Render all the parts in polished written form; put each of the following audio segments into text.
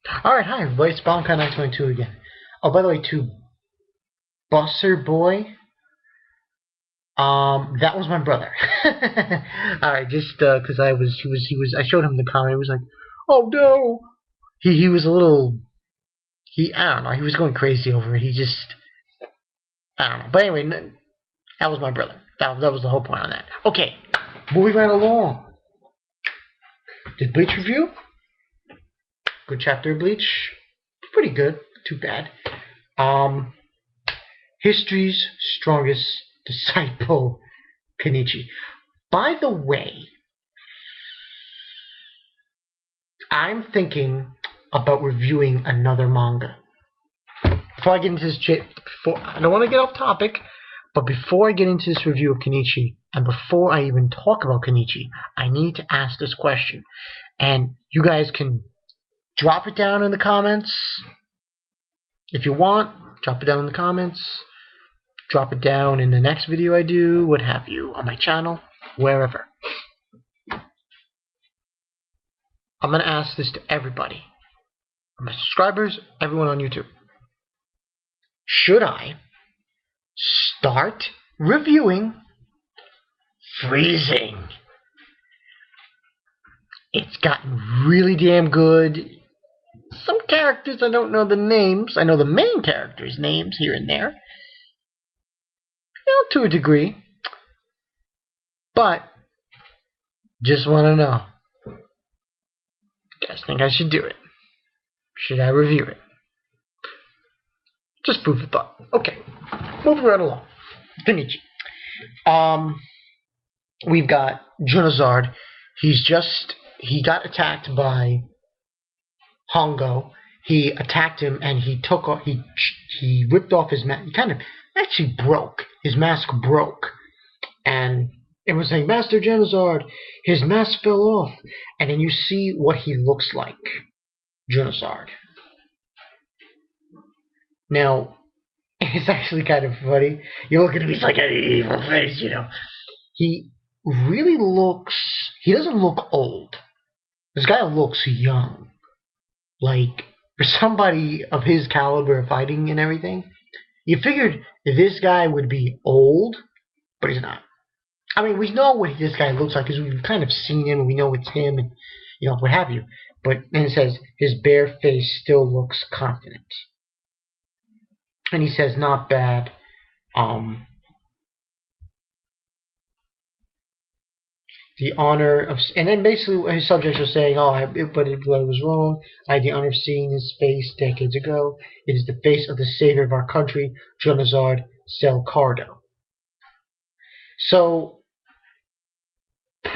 Alright, hi everybody, it's Balkan922 again. Oh, by the way, to Busser Boy, that was my brother. Alright, just, cause I showed him the comment, he was like, oh no! He was a little, I don't know, he was going crazy over it, I don't know. But anyway, that was my brother. That was the whole point on that. Okay, moving right along. Did Bleach review? Good chapter of Bleach. Pretty good, too bad. History's strongest disciple, Kenichi. By the way, I'm thinking about reviewing another manga. Before I get into this, I don't want to get off topic, but before I get into this review of Kenichi, and before I even talk about Kenichi, I need to ask this question. And you guys can drop it down in the comments. If you want, drop it down in the comments. Drop it down in the next video I do, what have you, on my channel, wherever. I'm going to ask this to everybody. My subscribers, everyone on YouTube. Should I start reviewing Freezing? It's gotten really damn good. Some characters, I don't know the names. I know the main characters' names here and there. To a degree. But, just want to know. You guys think I should do it? Should I review it? Just food for thought. Okay. Moving right along. Kenichi. We've got Junazard. He got attacked by Hongo. He attacked him and he ripped off his mask. He kind of actually broke. His mask broke. And it was like, Master Junazard, his mask fell off. And then you see what he looks like. Junazard. Now, it's actually kind of funny. You look at him, he's like an evil face, you know. He really he doesn't look old. This guy looks young. Like, for somebody of his caliber fighting and everything, you figured this guy would be old, but he's not. I mean, we know what this guy looks like because we've kind of seen him and we know it's him and, you know, what have you. But then it says, his bare face still looks confident. And he says, not bad. The honor of, and then basically his subjects are saying, but it was wrong. I had the honor of seeing his face decades ago. It is the face of the savior of our country, Junazard Selcardo. So,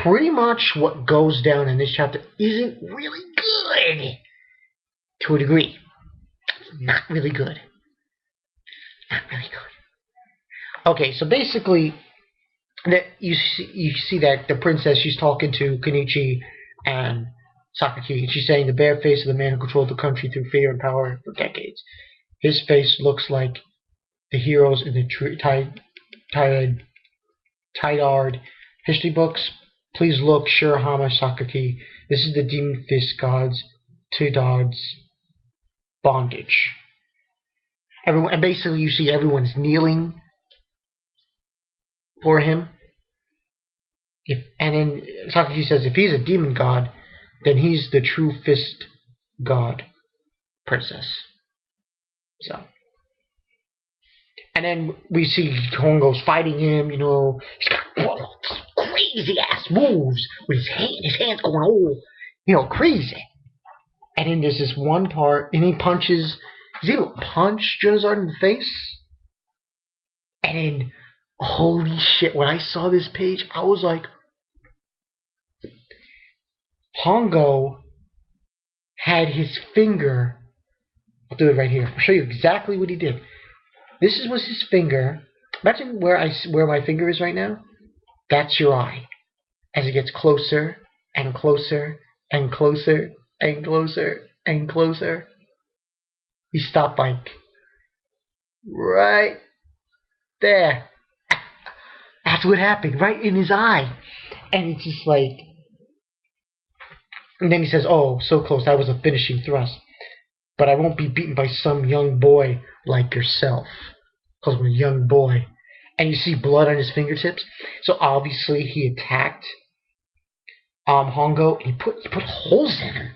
pretty much what goes down in this chapter isn't really good. To a degree. Not really good. Not really good. Okay, so basically, that you see that the princess, she's talking to Kenichi and Sakaki, and she's saying the bare face of the man who controlled the country through fear and power for decades. His face looks like the heroes in the Tidard history books. Please look, Shirahama Sakaki. This is the demon fist god's Tidard's bondage. Everyone, and basically you see everyone's kneeling for him. And then Sakaki says, if he's a demon god, then he's the true fist god princess. So. And then we see Hongo's fighting him, you know. He's got crazy ass moves with his hands going all, you know, crazy. And then there's this one part, and he's able to punch Junazard in the face. And then, holy shit, when I saw this page, I was like, Hongo had his finger, I'll do it right here, I'll show you exactly what he did. This was his finger. Imagine where my finger is right now. That's your eye. As it gets closer and closer and closer and closer and closer, he stopped like right there. That's what happened, right in his eye. And it's just like, and then he says, oh, so close, that was a finishing thrust. but I won't be beaten by some young boy like yourself. Because I'm a young boy. And you see blood on his fingertips. So obviously he attacked Hongo, and he put holes in him.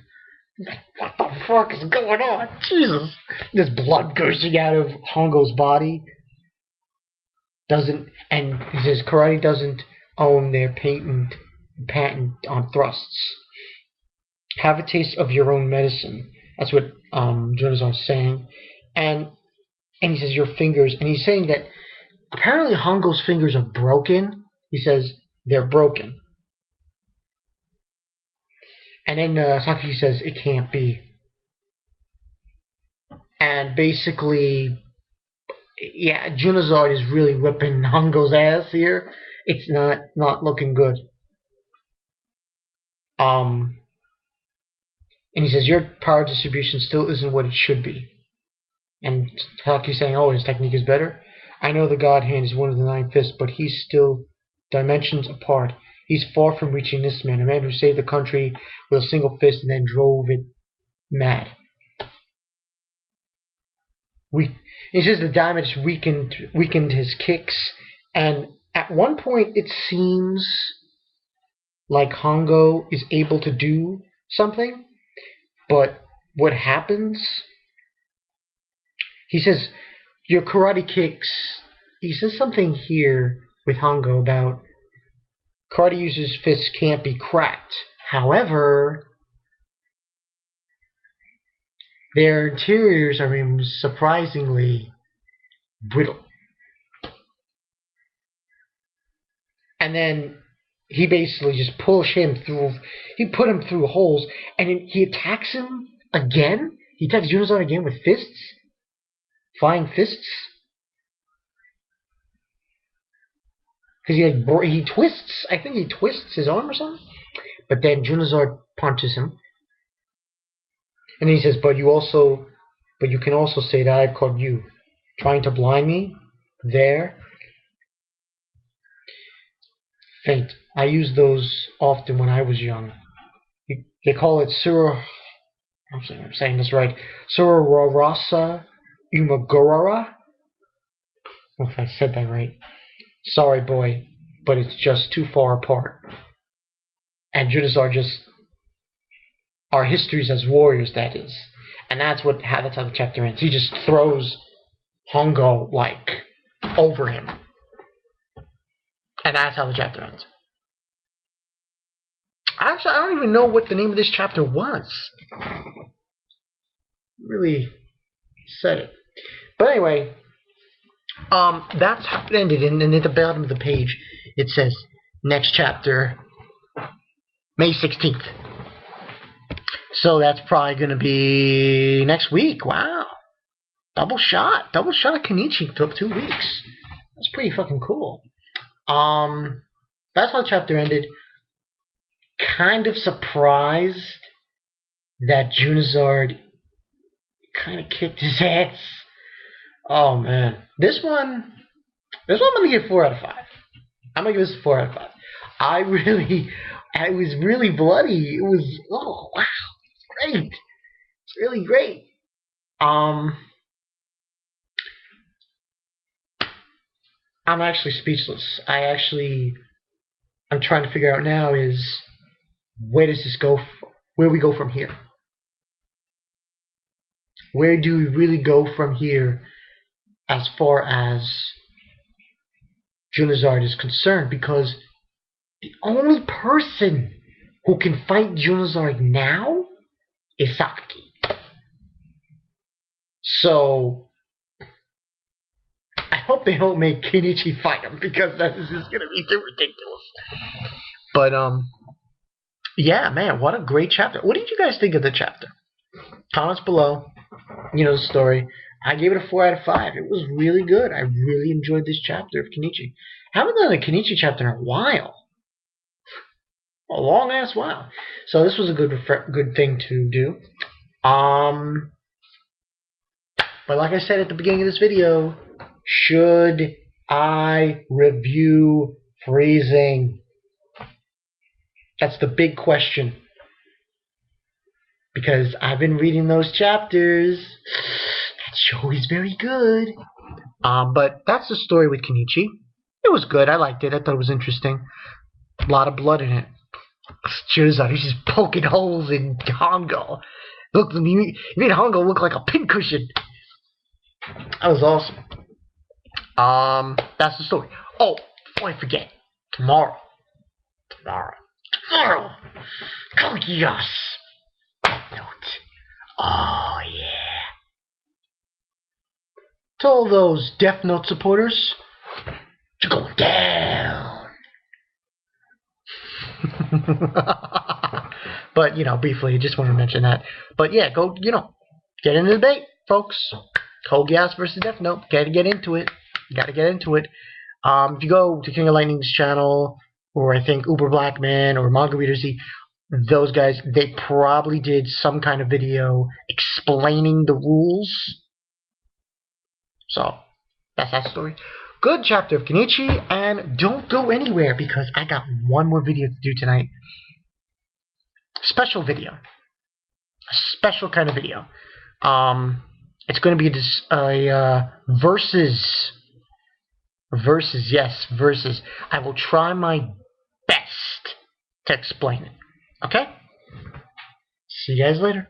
Like, what the fuck is going on? Jesus. There's blood gushing out of Hongo's body. And he says karate doesn't own their patent on thrusts. Have a taste of your own medicine. That's what Junazard's saying. And he says your fingers, and he's saying that apparently Hongo's fingers are broken. He says they're broken. And then Saki says it can't be. And basically, yeah, Junazard is really whipping Hongo's ass here. It's not looking good. And he says your power distribution still isn't what it should be. And Saki's saying, oh, his technique is better. I know the God Hand is one of the 9 fists, but he's still dimensions apart. He's far from reaching this man, a man who saved the country with a single fist and then drove it mad. He says the damage weakened his kicks, and at one point it seems like Hongo is able to do something, but what happens? He says your karate kicks. He says something here with Hongo about karate users' fists can't be cracked. However, their interiors are surprisingly brittle. And then he basically just pushed him through. He put him through holes, and then he attacks him again. He attacks Junazard again with fists, flying fists. Because he twists. I think he twists his arm or something. But then Junazard punches him. And he says, but you can also say that I've caught you trying to blind me there. Feint. I used those often when I was young. They call it Sura. I'm saying this right. Surarasa Umagorara. I don't know if I said that right. Sorry, boy, but it's just too far apart. And Junazard just our histories as warriors, that is. And that's how the chapter ends. He just throws Hongo, like, over him. And that's how the chapter ends. Actually, I don't even know what the name of this chapter was. Really said it. But anyway, that's how it ended. And at the bottom of the page, it says, next chapter, May 16th. So that's probably going to be next week. Wow. Double shot of Kenichi took 2 weeks. That's pretty fucking cool. That's how the chapter ended. Kind of surprised that Junazard kind of kicked his ass. Oh man. This one I'm going to give 4 out of 5. I'm going to give this a 4 out of 5. It was really bloody. It was, oh wow. Great. It's really great. I'm actually speechless. I'm trying to figure out now is where does this go? Where we go from here? Where do we really go from here as far as Junazard is concerned? Because the only person who can fight Junazard now is Saki. So I hope they don't make Kenichi fight him, because that is just gonna be too ridiculous. But yeah, man, what a great chapter. What did you guys think of the chapter? Comments below. You know the story. I gave it a 4 out of 5. It was really good. I really enjoyed this chapter of Kenichi. Haven't done a Kenichi chapter in a while. A long ass while. So this was a good thing to do. But like I said at the beginning of this video, should I review Freezing? That's the big question. because I've been reading those chapters. That show is very good. But that's the story with Kenichi. It was good. I liked it. I thought it was interesting. A lot of blood in it. Junazard, he's just poking holes in Hongo. Look, you made Hongo look like a pincushion. That was awesome. That's the story. Oh, before I forget, tomorrow, Kogios note. Oh yeah. To all those Death Note supporters, you're going down. But briefly, I just want to mention that. But yeah, go get into the debate, folks. Kogias versus Death Note. Gotta get into it. If you go to King of Lightning's channel, or I think Uber Blackman or Manga Reader Z, those guys, they probably did some kind of video explaining the rules. So, that's that story. Good chapter of Kenichi, and don't go anywhere because I got one more video to do tonight. Special video. A special kind of video. It's going to be a versus. Yes, versus. I will try my best to explain it. Okay? See you guys later.